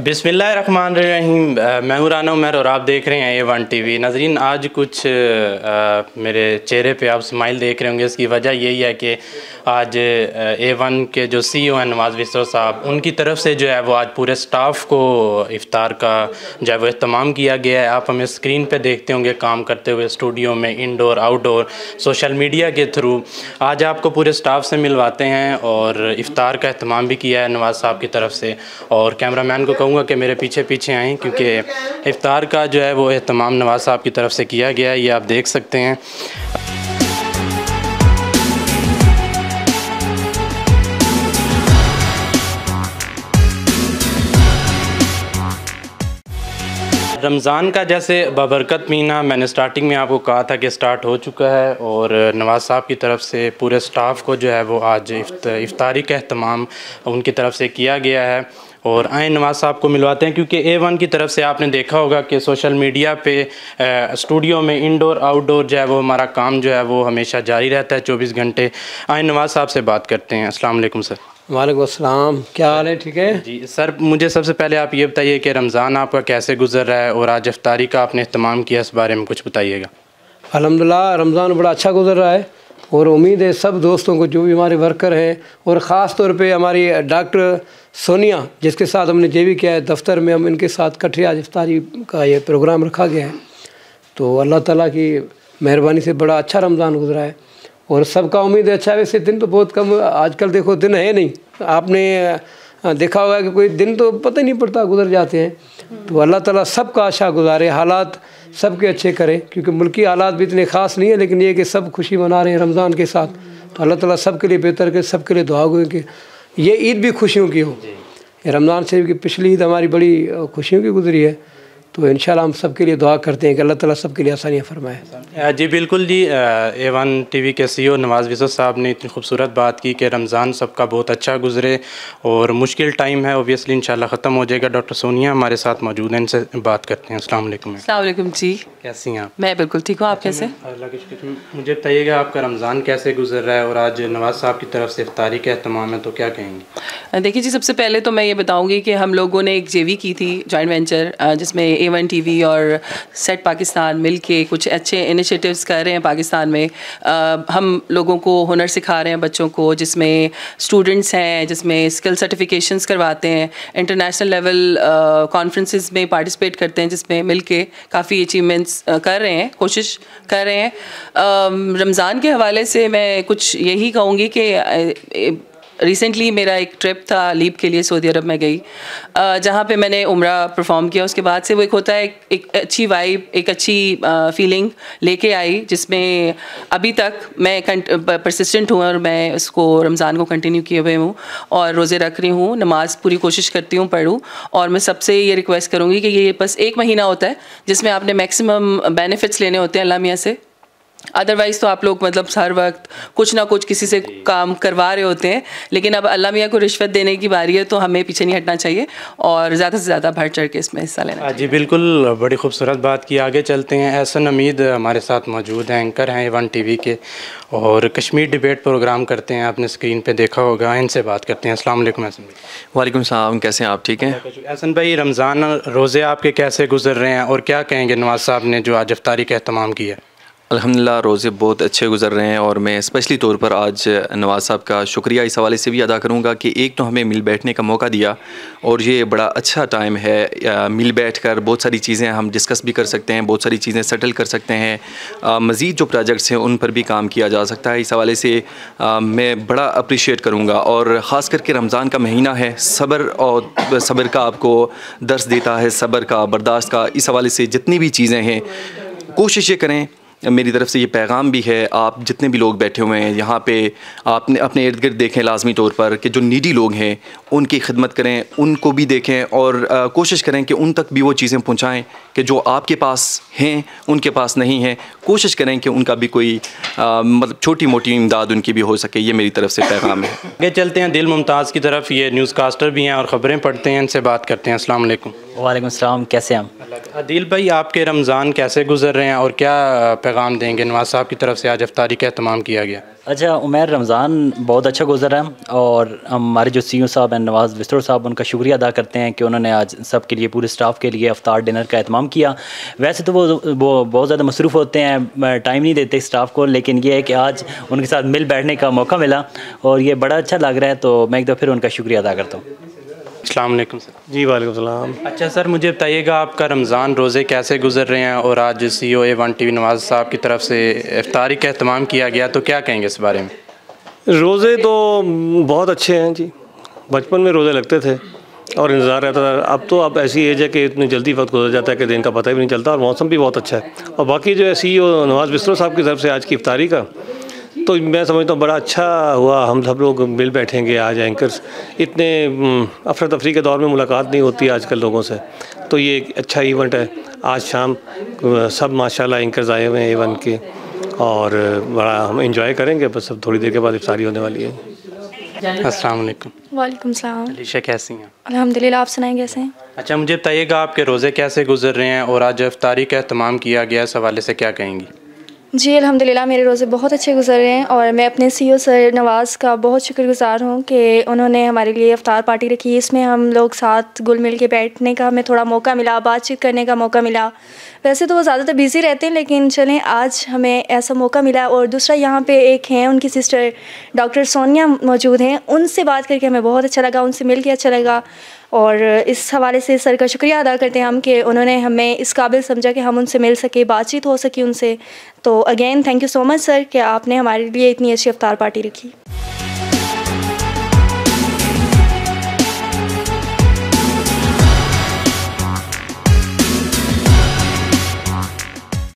बिस्मिल्लाहिर्रहमानिर्रहीम। मैं हूं राना उमर और आप देख रहे हैं A1 TV। नाज़रीन, आज कुछ मेरे चेहरे पे आप स्माइल देख रहे होंगे। इसकी वजह यही है कि आज A1 के जो CEO हैं नवाज़ विसर साहब, उनकी तरफ से जो है वो आज पूरे स्टाफ को इफ्तार का जो है वो एहतमाम किया गया है। आप हमें स्क्रीन पे देखते होंगे काम करते हुए स्टूडियो में, इंडोर आउटडोर, सोशल मीडिया के थ्रू। आज आपको पूरे स्टाफ से मिलवाते हैं और इफ्तार का एहतमाम भी किया है नवाज़ साहब की तरफ से। और कैमरामैन को कहूँगा कि मेरे पीछे पीछे आएँ, क्योंकि इफ्तार का जो है वो एहतमाम नवाज़ साहब की तरफ से किया गया है। ये आप देख सकते हैं। रमज़ान का जैसे बाबरकत महीना मैंने स्टार्टिंग में आपको कहा था कि स्टार्ट हो चुका है और नवाज़ साहब की तरफ से पूरे स्टाफ को जो है वो आज इफ्तारी का एहतमाम उनकी तरफ से किया गया है। और आए नवाज़ साहब को मिलवाते हैं, क्योंकि A1 की तरफ से आपने देखा होगा कि सोशल मीडिया पे स्टूडियो में इंडोर आउटडोर जो है वो हमारा काम जो है वो हमेशा जारी रहता है 24 घंटे। आए नवाज़ साहब से बात करते हैं। अस्सलाम वालेकुम सर। वालेकुम अस्सलाम, क्या हाल है? ठीक है जी सर, मुझे सबसे पहले आप ये बताइए कि रमज़ान आपका कैसे गुजर रहा है और आज इफ्तारी का आपने इत्तमाम किया, इस बारे में कुछ बताइएगा। अल्हम्दुलिल्लाह रमज़ान बड़ा अच्छा गुजर रहा है और उम्मीद है सब दोस्तों को, जो भी हमारे वर्कर हैं और ख़ास तौर पे हमारी डॉक्टर सोनिया जिसके साथ हमने जे भी किया है दफ्तर में, हम इनके साथ इकट्ठे आज इफ्तारी का ये प्रोग्राम रखा गया है। तो अल्लाह ताला की मेहरबानी से बड़ा अच्छा रमज़ान गुजरा है और सबका उम्मीद है अच्छा। वैसे दिन तो बहुत कम आजकल देखो, दिन है नहीं। आपने देखा होगा कि कोई दिन तो पता ही नहीं पड़ता, गुजर जाते हैं। तो अल्लाह ताला सबका अच्छा गुजारे, हालात सबके अच्छे करे, क्योंकि मुल्की हालात भी इतने ख़ास नहीं है, लेकिन ये कि सब खुशी मना रहे हैं रमज़ान के साथ। तो अल्लाह ताला सबके लिए बेहतर करे, सबके लिए दुआ हो कि ये ईद भी खुशियों की हो। रमज़ान शरीफ की पिछली ईद हमारी बड़ी खुशियों की गुजरी है, तो इंशाल्लाह हम सबके लिए दुआ करते हैं कि अल्लाह ताला सबके लिए आसानियाँ फरमाए। जी बिल्कुल जी। A1 TV के CEO नवाज़ विसर साहब ने इतनी खूबसूरत बात की कि रमज़ान सबका बहुत अच्छा गुजरे और मुश्किल टाइम है ओबियसली इंशाल्लाह ख़त्म हो जाएगा। डॉक्टर सोनिया हमारे साथ मौजूद हैं, इनसे बात करते हैं। अस्सलाम वालेकुम। अस्सलाम वालेकुम जी, कैसी हैं आप? मैं बिल्कुल ठीक हूँ, आप कैसे? अल्लाह के शुक्र। मुझे बताइएगा आपका रमज़ान कैसे गुजर रहा है और आज नवाज़ साहब की तरफ से इफ्तारी का एहतमाम है, तो क्या कहेंगे? देखिए जी, सबसे पहले तो मैं ये बताऊँगी कि हम लोगों ने एक JV की थी, जॉइंट वेंचर, जिसमें A1 TV और सेट पाकिस्तान मिल के कुछ अच्छे इनिशिएटिव्स कर रहे हैं पाकिस्तान में। हम लोगों को हुनर सिखा रहे हैं बच्चों को, जिसमें स्टूडेंट्स हैं, जिसमें स्किल सर्टिफिकेशंस करवाते हैं, इंटरनेशनल लेवल कॉन्फ्रेंसेस में पार्टिसिपेट करते हैं, जिसमें मिल के काफ़ी अचीवमेंट्स कर रहे हैं, कोशिश कर रहे हैं। रमज़ान के हवाले से मैं कुछ यही कहूँगी कि रिसेंटली मेरा एक ट्रिप था लीप के लिए, सऊदी अरब में गई, जहाँ पे मैंने उम्रा परफॉर्म किया। उसके बाद से वो एक होता है एक अच्छी वाइब, एक अच्छी फीलिंग लेके आई, जिसमें अभी तक मैं परसिस्टेंट हूँ और मैं इसको रमज़ान को कंटिन्यू किए हुए हूँ और रोज़े रख रही हूँ, नमाज़ पूरी कोशिश करती हूँ पढ़ूँ। और मैं सबसे ये रिक्वेस्ट करूँगी कि ये बस एक महीना होता है जिसमें आपने मैक्सिमम बेनिफिट्स लेने होते हैं अल्लाह मियाँ से। अदरवाइज़ तो आप लोग मतलब हर वक्त कुछ ना कुछ किसी से काम करवा रहे होते हैं, लेकिन अब अल्लाह मियाँ को रिश्वत देने की बारी है, तो हमें पीछे नहीं हटना चाहिए और ज़्यादा से ज़्यादा बढ़ चढ़ के इसमें हिस्सा लेना चाहिए। जी बिल्कुल, बड़ी खूबसूरत बात की। आगे चलते हैं। एहसन हमीद हमारे साथ मौजूद हैं, एंकर हैं A1 TV के और कश्मीर डिबेट प्रोग्राम करते हैं, आपने स्क्रीन पर देखा होगा। इनसे बात करते हैं। अस्सलाम वालेकुम एहसन भाई। वालेकुम सलाम, कैसे हैं आप? ठीक हैं एहसन भाई, रमज़ान रोज़े आपके कैसे गुजर रहे हैं और क्या कहेंगे नवाज़ साहब ने जो आज इफ्तारी का एहतमाम किया? अल्हम्दुलिल्लाह रोज़े बहुत अच्छे गुजर रहे हैं और मैं स्पेशली तौर पर आज नवाज़ साहब का शुक्रिया इस हवाले से भी अदा करूँगा कि एक तो हमें मिल बैठने का मौका दिया और ये बड़ा अच्छा टाइम है। मिल बैठकर बहुत सारी चीज़ें हम डिस्कस भी कर सकते हैं, बहुत सारी चीज़ें सेटल कर सकते हैं, मज़ीद जो प्रोजेक्ट्स हैं उन पर भी काम किया जा सकता है। इस हवाले से मैं बड़ा अप्रिशिएट करूँगा और ख़ास करके रमज़ान का महीना है, सब्र और सब्र का आपको दर्स देता है, सब्र का, बर्दाश्त का। इस हवाले से जितनी भी चीज़ें हैं कोशिश ये करें, मेरी तरफ से ये पैगाम भी है, आप जितने भी लोग बैठे हुए हैं यहाँ पे, आपने अपने इर्द गिर्द देखें लाजमी तौर पर कि जो नीडी लोग हैं उनकी खिदमत करें, उनको भी देखें और कोशिश करें कि उन तक भी वो चीज़ें पहुँचाएँ कि जो आपके पास हैं उनके पास नहीं हैं। कोशिश करें कि उनका भी कोई मतलब छोटी मोटी इमदाद उनकी भी हो सके। ये मेरी तरफ से पैगाम है। आगे चलते हैं दिल मुमताज़ की तरफ। ये न्यूज़ कास्टर भी हैं और ख़बरें पढ़ते हैं, इनसे बात करते हैं। अस्सलाम वालेकुम। वालेकुम अस्सलाम, कैसे हैं हम? आदिल भाई, आपके रमज़ान कैसे गुजर रहे हैं और क्या पैगाम देंगे? नवाज़ साहब की तरफ से आज इफ्तारी का एहतमाम किया गया। अच्छा उमर, रमज़ान बहुत अच्छा गुजर रहा है और हमारे जो CEO साहब हैं नवाज़ बिस्तर साहब, उनका शुक्रिया अदा करते हैं कि उन्होंने आज सब के लिए, पूरे स्टाफ के लिए इफ्तार डिनर का एहतमाम किया। वैसे तो वो बहुत ज़्यादा मसरूफ़ होते हैं, टाइम नहीं देते स्टाफ को, लेकिन ये है कि आज उनके साथ मिल बैठने का मौका मिला और ये बड़ा अच्छा लग रहा है, तो मैं एक दफ़ा फिर उनका शुक्रिया अदा करता हूँ। अस्सलाम वालेकुम सर। जी वालेकुम सलाम। अच्छा सर, मुझे बताइएगा आपका रमज़ान रोज़े कैसे गुजर रहे हैं और आज CEO A1 TV नवाज़ साहब की तरफ से इफ्तारी का एहतमाम किया गया, तो क्या कहेंगे इस बारे में? रोज़े तो बहुत अच्छे हैं जी। बचपन में रोज़े लगते थे और इंतज़ार रहता था। अब तो अब ऐसी एज है कि इतनी जल्दी वक्त गुजर जाता है कि दिन का पता भी नहीं चलता और मौसम भी बहुत अच्छा है। और बाकी जो है CEO नवाज़ बिस्तर साहब की तरफ से आज की इफ्तारी का, तो मैं समझता हूँ बड़ा अच्छा हुआ। हम सब लोग मिल बैठेंगे आज, एंकर्स, इतने अफरा तफरी के दौर में मुलाकात नहीं होती आजकल लोगों से, तो ये एक अच्छा इवेंट है। आज शाम सब माशाल्लाह एंकर्स आए हुए हैं A1 के और बड़ा हम एंजॉय करेंगे। बस अब थोड़ी देर के बाद इफ्तारी होने वाली है। अस्सलाम वालेकुम। वालेकुम सलाम। अलीशा कैसी हैं? अल्हम्दुलिल्लाह, आप सुनाएं कैसे हैं? अच्छा, मुझे बताइएगा आपके रोज़े कैसे गुजर रहे हैं और आज इफ्तारी का एहतमाम किया गया, इस हवाले से क्या कहेंगी? जी अल्हम्दुलिल्लाह, मेरे रोज़े बहुत अच्छे गुजर रहे हैं और मैं अपने CEO सर नवाज़ का बहुत शुक्रगुज़ार हूँ कि उन्होंने हमारे लिए इफ्तार पार्टी रखी। इसमें हम लोग साथ घुल मिल के बैठने का हमें थोड़ा मौका मिला, बातचीत करने का मौका मिला। वैसे तो वो ज़्यादातर बिज़ी रहते हैं, लेकिन चलें आज हमें ऐसा मौका मिला। और दूसरा, यहाँ पे एक हैं उनकी सिस्टर डॉक्टर सोनिया मौजूद हैं, उनसे बात करके हमें बहुत अच्छा लगा, उनसे मिल के अच्छा लगा। और इस हवाले से सर का शुक्रिया अदा करते हैं हम कि उन्होंने हमें इस काबिल समझा कि हम उनसे मिल सके, बातचीत हो सकी उनसे। तो again thank you so much sir कि आपने हमारे लिए इतनी अच्छी इफ्तार पार्टी रखी।